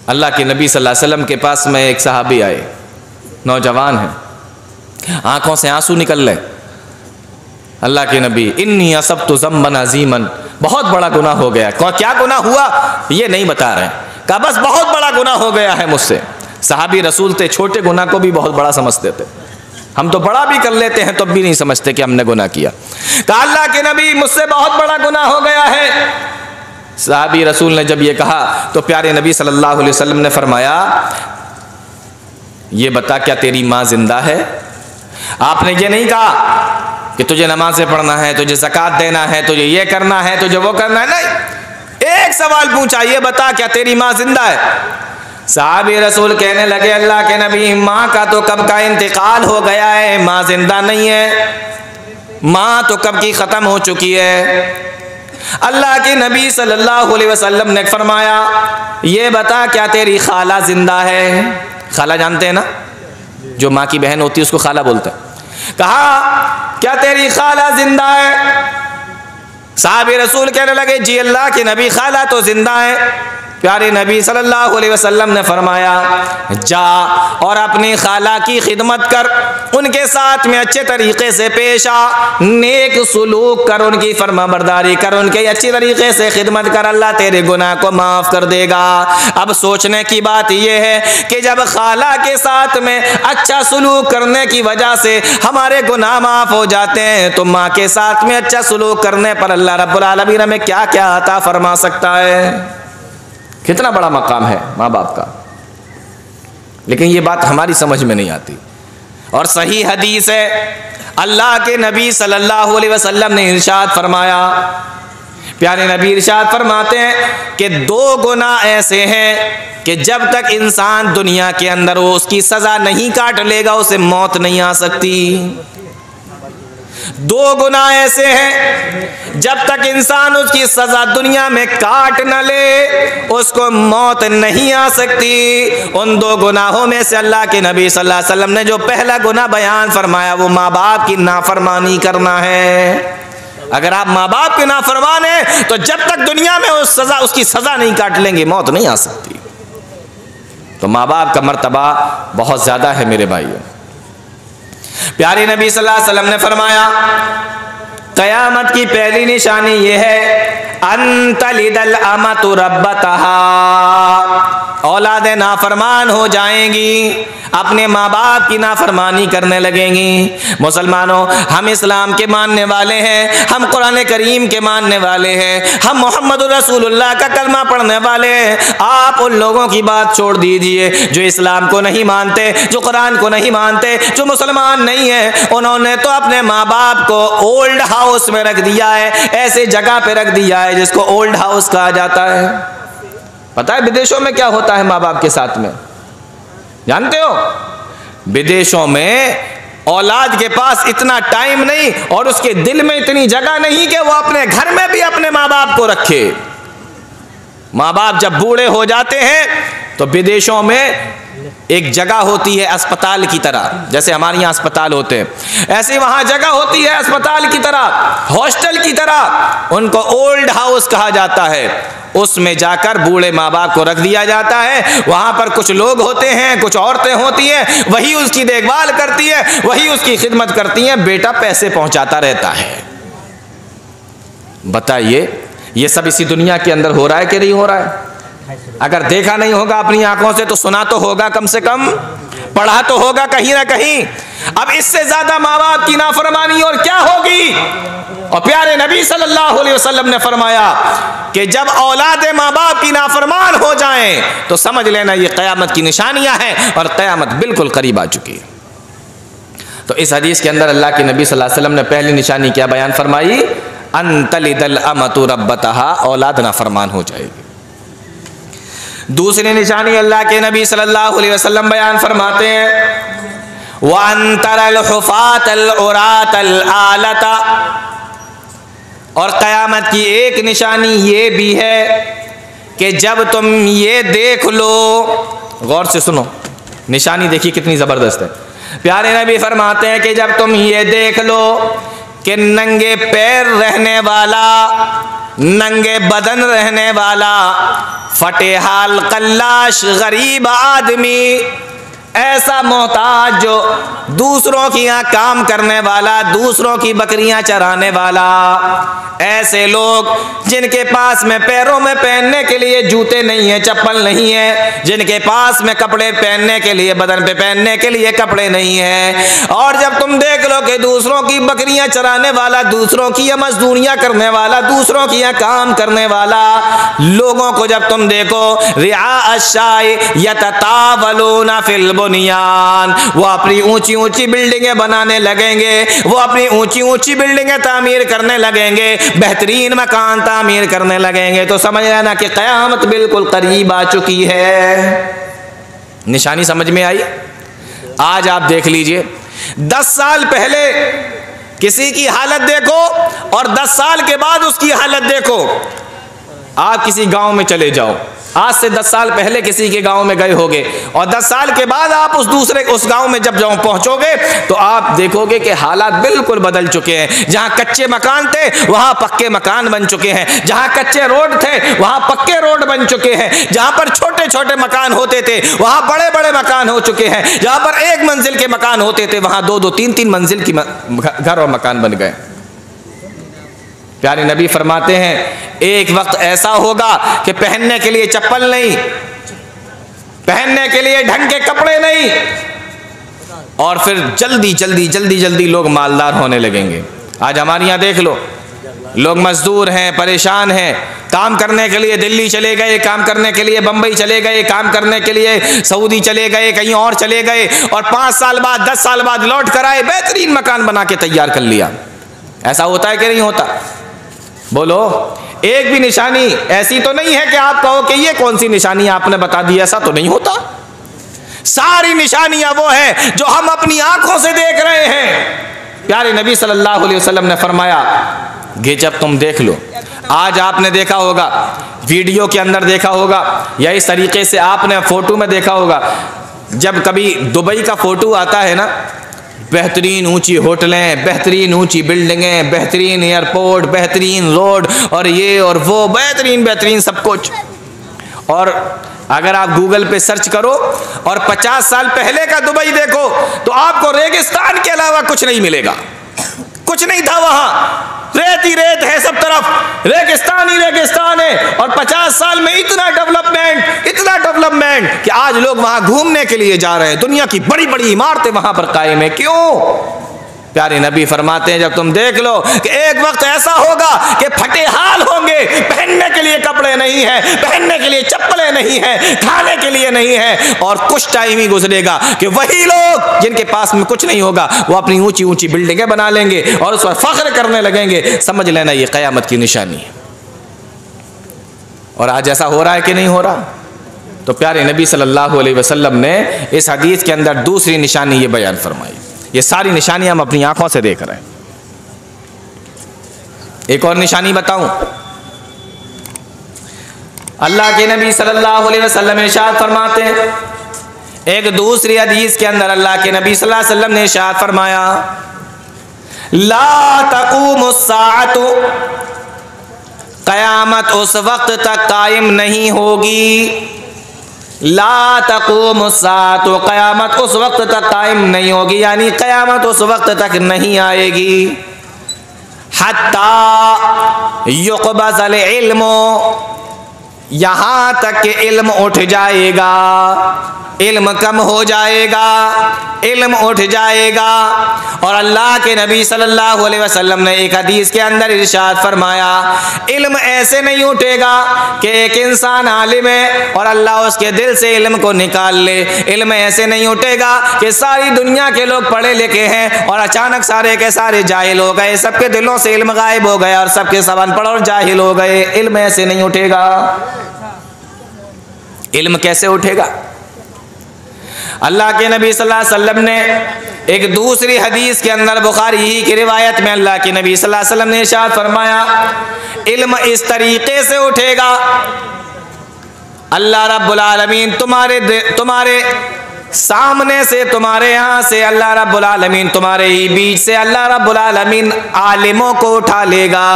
अल्लाह के नबी सल्लल्लाहु अलैहि वसल्लम के पास में एक सहाबी आए, नौजवान है, आंखों से आंसू निकल रहे। अल्लाह के नबी, इन्नी असब्तु ज़म्बन अज़ीमन, बहुत बड़ा गुनाह हो गया। क्या गुनाह हुआ ये नहीं बता रहे, कहा बस बहुत बड़ा गुनाह हो गया है मुझसे। सहाबी रसूल थे, छोटे गुनाह को भी बहुत बड़ा समझते थे। हम तो बड़ा भी कर लेते हैं तो भी नहीं समझते कि हमने गुनाह किया। कहा अल्लाह के नबी, मुझसे बहुत बड़ा गुनाह हो गया है। सहाबी रसूल ने जब ये कहा तो प्यारे नबी सल्लल्लाहु अलैहि वसल्लम ने फरमाया, ये बता क्या तेरी माँ जिंदा है? आपने ये नहीं कहा कि तुझे नमाज़ें पढ़ना है, तुझे ज़कात देना है, तुझे ये करना है, तुझे वो करना है, नहीं, एक सवाल पूछा, ये बता क्या तेरी माँ जिंदा है? साहबी रसूल कहने लगे, अल्लाह के नबी, माँ का तो कब का इंतकाल हो गया है, माँ जिंदा नहीं है, माँ तो कब की ख़त्म हो चुकी है। अल्लाह के नबी सल्लल्लाहु अलैहि वसल्लम ने फरमाया, ये बता क्या तेरी खाला जिंदा है? खाला जानते हैं ना, जो माँ की बहन होती है उसको खाला बोलते हैं। कहा क्या तेरी खाला जिंदा है? साहबी रसूल कहने लगे, जी अल्लाह के नबी, खाला तो जिंदा है। प्यारे नबी सल्लल्लाहु अलैहि वसल्लम ने फरमाया, जा और अपनी खाला की खिदमत कर, उनके साथ में अच्छे तरीके से पेश आ, नेक सुलूक कर, उनकी फरमाबरदारी कर, उनके अच्छी तरीके से खिदमत कर, अल्लाह तेरे गुनाह को माफ़ कर देगा। अब सोचने की बात यह है कि जब खाला के साथ में अच्छा सुलूक करने की वजह से हमारे गुनाह माफ़ हो जाते हैं, तो माँ के साथ में अच्छा सुलूक करने पर अल्लाह रब्बुल आलमीन हमें क्या क्या अता फरमा सकता है। कितना बड़ा मकाम है माँ बाप का, लेकिन ये बात हमारी समझ में नहीं आती। और सही हदीस है, अल्लाह के नबी सल्लल्लाहु अलैहि वसल्लम ने इरशाद फरमाया, प्यारे नबी इरशाद फरमाते हैं कि दो गुनाह ऐसे हैं कि जब तक इंसान दुनिया के अंदर हो उसकी सज़ा नहीं काट लेगा, उसे मौत नहीं आ सकती। दो गुनाह ऐसे हैं, जब तक इंसान उसकी सजा दुनिया में काट न ले उसको मौत नहीं आ सकती। उन दो गुनाहों में से अल्लाह के नबी सल्लल्लाहु अलैहि वसल्लम ने जो पहला गुनाह बयान फरमाया वो माँ बाप की नाफरमानी करना है। अगर आप माँ बाप के नाफरमान हैं तो जब तक दुनिया में उसकी सजा नहीं काट लेंगे मौत नहीं आ सकती। तो माँ बाप का मर्तबा बहुत ज़्यादा है मेरे भाइयों। प्यारे नबी सल्लल्लाहु अलैहि वसल्लम ने फरमाया, क़यामत की पहली निशानी यह है, अन्तलिदल अमतु रब्बतहा, औलादे नाफरमान हो जाएंगी, अपने माँ बाप की नाफरमानी करने लगेंगी। मुसलमानों, हम इस्लाम के मानने वाले हैं, हम कुरान करीम के मानने वाले हैं, हम मोहम्मद रसूलुल्लाह का कलमा पढ़ने वाले हैं। आप उन लोगों की बात छोड़ दीजिए जो इस्लाम को नहीं मानते, जो कुरान को नहीं मानते, जो मुसलमान नहीं है। उन्होंने तो अपने माँ बाप को ओल्ड हाउस में रख दिया है, ऐसे जगह पे रख दिया है जिसको ओल्ड हाउस कहा जाता है। पता है विदेशों में क्या होता है माँ बाप के साथ में? जानते हो, विदेशों में औलाद के पास इतना टाइम नहीं और उसके दिल में इतनी जगह नहीं कि वो अपने घर में भी अपने माँ बाप को रखे। माँ बाप जब बूढ़े हो जाते हैं तो विदेशों में एक जगह होती है अस्पताल की तरह, जैसे हमारे यहाँ अस्पताल होते हैं, ऐसे वहाँ जगह होती है अस्पताल की तरह, हॉस्टल की तरह, उनको ओल्ड हाउस कहा जाता है। उसमें जाकर बूढ़े माँ बाप को रख दिया जाता है। वहाँ पर कुछ लोग होते हैं, कुछ औरतें होती हैं, वही उसकी देखभाल करती है, वही उसकी खिदमत करती हैं, बेटा पैसे पहुँचाता रहता है। बताइए ये सब इसी दुनिया के अंदर हो रहा है कि नहीं हो रहा है? अगर देखा नहीं होगा अपनी आंखों से तो सुना तो होगा, कम से कम पढ़ा तो होगा कहीं ना कहीं। अब इससे ज्यादा माँ बाप की नाफरमानी और क्या होगी? और प्यारे नबी सल्लल्लाहु अलैहि वसल्लम ने फरमाया कि जब औलादे माँ बाप की नाफरमान हो जाएं तो समझ लेना ये क़यामत की निशानियां हैं और क़यामत बिल्कुल करीब आ चुकी है। तो इस हदीस के अंदर अल्लाह के नबी सल्लल्लाहु अलैहि वसल्लम ने पहली निशानी क्या बयान फरमाई? अन्तलिदल अमतु रब्बतहा, औलाद नाफरमान हो जाएगी। दूसरी निशानी अल्लाह के नबी सल्लल्लाहु अलैहि वसल्लम बयान फरमाते हैं वअन्तरल हुफ़ातल उरातल आलता, और क़यामत की एक निशानी ये भी है कि जब तुम ये देख लो, गौर से सुनो, निशानी देखिए कितनी ज़बरदस्त है। प्यारे नबी फरमाते हैं कि जब तुम ये देख लो कि नंगे पैर रहने वाला, नंगे बदन रहने वाला, फटे हाल कल्लाश गरीब आदमी, ऐसा मोहताज जो दूसरों की यहाँ काम करने वाला, दूसरों की बकरियां चराने वाला, ऐसे लोग जिनके पास में पैरों में पहनने के लिए जूते नहीं है, चप्पल नहीं है, जिनके पास में कपड़े पहनने के लिए, बदन पे पहनने के लिए कपड़े नहीं है, और जब तुम देख लो कि दूसरों की बकरियां चराने वाला, दूसरों की मजदूरियां करने वाला, दूसरों की यहाँ काम करने वाला लोगों को जब तुम देखो, रिया अशाय यततावलूना फिल बुनियान, वो अपनी ऊंची ऊंची बिल्डिंगें बनाने लगेंगे, वो अपनी ऊंची ऊंची बिल्डिंगें तामीर करने लगेंगे, बेहतरीन मकान तामीर करने लगेंगे, तो समझ लेना कि क़यामत बिल्कुल करीब आ चुकी है। निशानी समझ में आई? आज आप देख लीजिए, 10 साल पहले किसी की हालत देखो और 10 साल के बाद उसकी हालत देखो। आप किसी गांव में चले जाओ, आज से 10 साल पहले किसी के गांव में गए होगे, और 10 साल के बाद आप उस गांव में जब पहुंचोगे तो आप देखोगे कि हालात बिल्कुल बदल चुके हैं। जहां कच्चे मकान थे वहां पक्के मकान बन चुके हैं, जहां कच्चे रोड थे वहां पक्के रोड बन चुके हैं, जहां पर छोटे छोटे मकान होते थे वहां बड़े बड़े मकान हो चुके हैं, जहां पर 1 मंजिल के मकान होते थे वहां 2-2, 3-3 मंजिल की घर और मकान बन गए। प्यारे नबी फरमाते हैं एक वक्त ऐसा होगा कि पहनने के लिए चप्पल नहीं, पहनने के लिए ढंग के कपड़े नहीं, और फिर जल्दी जल्दी जल्दी जल्दी लोग मालदार होने लगेंगे। आज हमारे यहाँ देख लो, लोग मजदूर हैं, परेशान हैं, काम करने के लिए दिल्ली चले गए, काम करने के लिए बंबई चले गए, काम करने के लिए सऊदी चले गए, कहीं और चले गए, और 5 साल बाद 10 साल बाद लौट कर आए, बेहतरीन मकान बना के तैयार कर लिया। ऐसा होता है कि नहीं होता? बोलो, एक भी निशानी ऐसी तो नहीं है कि आप कहो कि ये कौन सी निशानी आपने बता दी, ऐसा तो नहीं होता। सारी निशानियां वो है जो हम अपनी आंखों से देख रहे हैं। प्यारे नबी सल्लल्लाहु अलैहि वसल्लम ने फरमाया कि जब तुम देख लो, आज आपने देखा होगा, वीडियो के अंदर देखा होगा, या इस तरीके से आपने फोटो में देखा होगा, जब कभी दुबई का फोटो आता है ना, बेहतरीन ऊंची होटलें, बेहतरीन ऊंची बिल्डिंगें, बेहतरीन एयरपोर्ट, बेहतरीन रोड, और ये और वो, बेहतरीन बेहतरीन सब कुछ। और अगर आप गूगल पे सर्च करो और 50 साल पहले का दुबई देखो तो आपको रेगिस्तान के अलावा कुछ नहीं मिलेगा, कुछ नहीं था वहां, रेत ही रेत है सब तरफ, रेगिस्तान ही रेगिस्तान है। और 50 साल में इतना डेवलपमेंट कि आज लोग वहां घूमने के लिए जा रहे हैं, दुनिया की बड़ी बड़ी इमारतें वहां पर कायम है। क्यों? प्यारे नबी फरमाते हैं जब तुम देख लो कि एक वक्त ऐसा होगा कि फटे हाल होंगे, पहनने के लिए कपड़े नहीं है, पहनने के लिए चप्पलें नहीं है, खाने के लिए नहीं है, और कुछ टाइम ही गुजरेगा कि वही लोग जिनके पास में कुछ नहीं होगा वो अपनी ऊंची ऊंची बिल्डिंगें बना लेंगे और उस पर फख्र करने लगेंगे। समझ लेना ये क़यामत की निशानी है। और आज ऐसा हो रहा है कि नहीं हो रहा? तो प्यारे नबी सल्लल्लाहु अलैहि वसल्लम ने इस हदीस के अंदर दूसरी निशानी ये बयान फरमाई। ये सारी निशानियां हम अपनी आंखों से देख रहे हैं। एक और निशानी बताऊं, अल्लाह के नबी सल्लल्लाहु अलैहि वसल्लम इरशाद फरमाते हैं, एक दूसरी हदीस के अंदर अल्लाह के नबी सल्लल्लाहु अलैहि वसल्लम ने इरशाद फरमाया, ला तक़ूमुस्साअतु, क़यामत उस वक्त तक कायम नहीं होगी, ला तक़ूमुस्साअतु, क़यामत उस वक्त तक कायम नहीं होगी, यानी क़यामत उस वक्त तक नहीं आएगी, हत्ता युक़बज़ल इल्मु, यहाँ तक कि इल्म उठ जाएगा, इल्म कम हो जाएगा, इल्म उठ जाएगा। और अल्लाह के नबी सल्लल्लाहु अलैहि वसल्लम ने एक हदीस के अंदर इरशाद फरमाया, इल्म ऐसे नहीं उठेगा कि एक इंसान आलिम है और अल्लाह उसके दिल से इल्म को निकाल ले। इल्म ऐसे नहीं उठेगा कि सारी दुनिया के लोग पढ़े लिखे हैं और अचानक सारे के सारे जाहिल हो गए, सबके दिलों से इल्म गायब हो गया और सबके सब अनपढ़ और जाहिल हो गए। इल्म ऐसे नहीं उठेगा। इल्म कैसे उठेगा? अल्लाह के नबी सल्लल्लाहु अलैहि वसल्लम ने एक दूसरी हदीस के अंदर, बुखारी ही की रिवायत में, अल्लाह के नबी सल्लल्लाहु अलैहि वसल्लम ने इरशाद फरमाया, इल्म इस तरीके से उठेगा, अल्लाह रब्बुल आलमीन तुम्हारे सामने से, तुम्हारे यहाँ से अल्लाह रब्बुल आलमीन, तुम्हारे ही बीच से अल्लाह रब्बुल आलमीन आलिमों को उठा लेगा।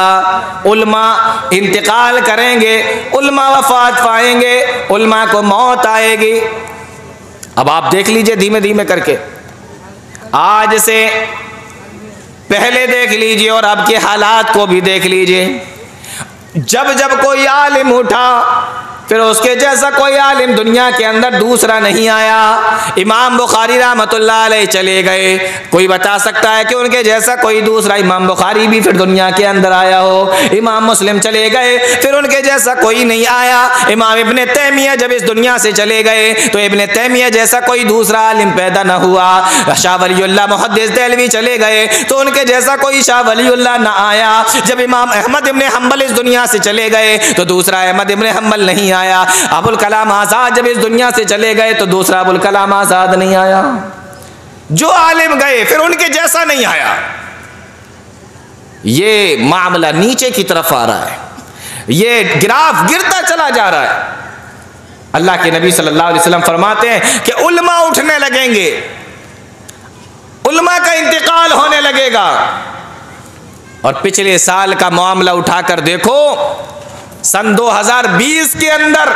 उल्मा इंतकाल करेंगे, उल्मा वफात पाएंगे, उल्मा को मौत आएगी। अब आप देख लीजिए धीमे धीमे करके, आज से पहले देख लीजिए और अब के हालात को भी देख लीजिए। जब जब कोई आलिम उठा, फिर उसके जैसा कोई आलिम दुनिया के अंदर दूसरा नहीं आया। इमाम बुखारी रहमतुल्लाह अलैह चले गए, कोई बता सकता है कि उनके जैसा कोई दूसरा इमाम बुखारी भी फिर दुनिया के अंदर आया हो? इमाम मुस्लिम चले गए, फिर उनके जैसा कोई नहीं आया। इमाम इब्ने तैमिया जब इस दुनिया से चले गए तो इब्ने तैमिया जैसा कोई दूसरा आलिम पैदा न हुआ। शाह वलीउल्लाह मुहद्दिस देहलवी चले गए तो उनके जैसा कोई शाह वलीउल्लाह न आया। जब इमाम अहमद इब्ने हम्बल इस दुनिया से चले गए तो दूसरा अहमद इब्ने हम्बल नहीं आया। अबुल कलाम आजाद जब इस दुनिया से चले गए तो दूसरा अबुल कलाम आजाद नहीं आया। जो आलिम गए फिर उनके जैसा नहीं आया। ये मामला नीचे की तरफ आ रहा है, ये ग्राफ गिरता चला जा रहा है। अल्लाह के नबी सल्लल्लाहु अलैहि वसल्लम फरमाते हैं कि उल्मा उठने लगेंगे, उल्मा का इंतकाल होने लगेगा। और पिछले साल का मामला उठाकर देखो, सन 2020 के अंदर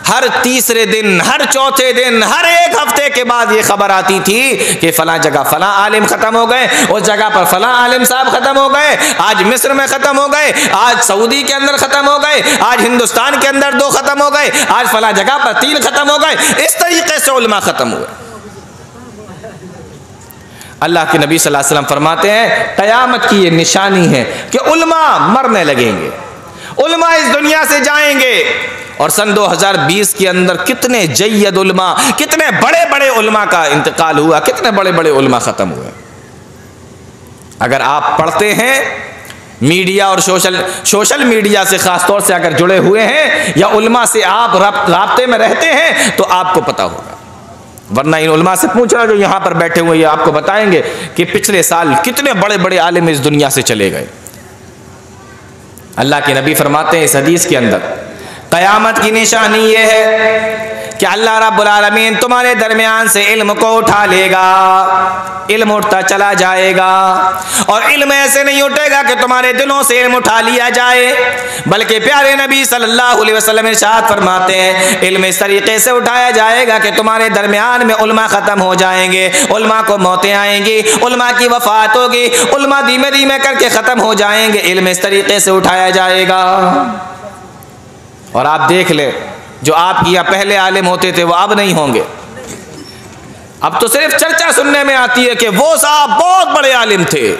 हर तीसरे दिन, हर चौथे दिन, हर एक हफ्ते के बाद ये खबर आती थी कि फलां जगह फलां आलिम खत्म हो गए, उस जगह पर फलां आलिम साहब खत्म हो गए, आज मिस्र में खत्म हो गए, आज सऊदी के अंदर खत्म हो गए, आज हिंदुस्तान के अंदर 2 खत्म हो गए, आज फलां जगह पर 3 खत्म हो गए। इस तरीके से उलमा खत्म हुए। अल्लाह के नबी सल्लल्लाहु अलैहि वसल्लम फरमाते हैं क़यामत की ये निशानी है कि उलमा मरने लगेंगे, उलमा इस दुनिया से जाएंगे। और सन 2020 के अंदर कितने जय्यद उलमा, कितने बड़े बड़े उलमा का इंतकाल हुआ, कितने बड़े बड़े उलमा ख़त्म हुए। अगर आप पढ़ते हैं मीडिया और सोशल मीडिया से ख़ास तौर से अगर जुड़े हुए हैं या उलमा से आप राब्ते में रहते हैं तो आपको पता होगा। वरना इन उलमा से पूछना जो यहाँ पर बैठे हुए, ये आपको बताएंगे कि पिछले साल कितने बड़े बड़े आलिम इस दुनिया से चले गए। अल्लाह के नबी फरमाते हैं इस हदीस के अंदर, क़यामत की निशानी ये है कि अल्लाह रब्बुल आलमीन तुम्हारे दरमियान से इल्म को उठा लेगा। इल्म उठता चला जाएगा और इल्म ऐसे नहीं उठेगा कि तुम्हारे दिलों से इल्म उठा लिया जाए, बल्कि प्यारे नबी सल्लल्लाहु अलैहि वसल्लम इरशाद फरमाते हैं इल्म इस तरीके से उठाया जाएगा कि तुम्हारे दरमियान में उलमा ख़त्म हो जाएंगे, उलमा को मौतें आएंगी, उलमा की वफ़ात होगी, उलमा धीमे धीमे करके ख़त्म हो जाएंगे। इल्म इस तरीके से उठाया जाएगा। और आप देख ले, जो आपके यहाँ पहले आलिम होते थे वो अब नहीं होंगे। अब तो सिर्फ चर्चा सुनने में आती है कि वो साहब बहुत बड़े आलिम थे,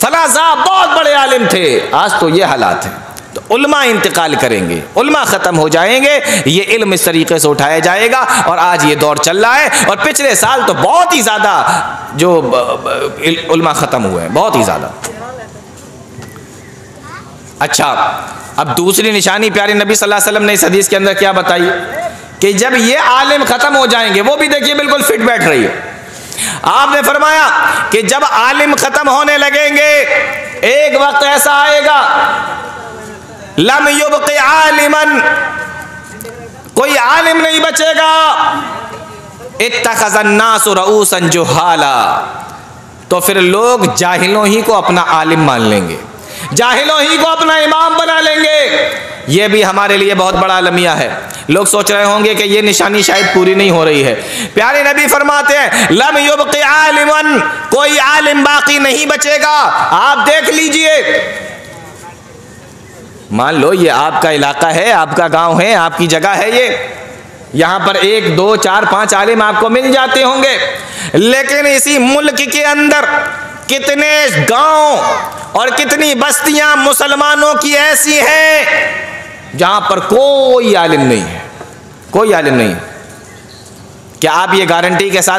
फला साहब बहुत बड़े आलिम थे। आज तो ये हालात है। तो उलमा इंतकाल करेंगे, उलमा ख़त्म हो जाएंगे, ये इल्म इस तरीके से उठाया जाएगा। और आज ये दौर चल रहा है और पिछले साल तो बहुत ही ज़्यादा जो उलमा ख़त्म हुए हैं, बहुत ही ज़्यादा। अच्छा, अब दूसरी निशानी प्यारे नबी सल्लल्लाहु अलैहि वसल्लम ने इस हदीस के अंदर क्या बताई कि जब ये आलिम ख़त्म हो जाएंगे, वो भी देखिए बिल्कुल फिट बैठ रही है। आपने फरमाया कि जब आलिम ख़त्म होने लगेंगे, एक वक्त ऐसा आएगा लम युबक़ि आलिमन, कोई आलिम नहीं बचेगा। इत्तख़ज़न नासु रऊसन जुहाला, तो फिर लोग जाहिलों ही को अपना आलिम मान लेंगे, जाहिलों ही को अपना इमाम बना लेंगे। ये भी हमारे लिए बहुत बड़ा अलमिया है। लोग सोच रहे होंगे कि ये निशानी शायद पूरी नहीं हो रही है। प्यारे नबी फरमाते हैं लम युबक़ि आलिमन, कोई आलिम बाकी नहीं बचेगा। आप देख लीजिए, मान लो ये आपका इलाका है, आपका गांव है, आपकी जगह है, ये यहाँ पर 1, 2, 4, 5 आलिम आपको मिल जाते होंगे, लेकिन इसी मुल्क के अंदर कितने गांव और कितनी बस्तियां मुसलमानों की ऐसी हैं जहां पर कोई आलिम नहीं है, कोई आलिम नहीं है। क्या आप ये गारंटी के साथ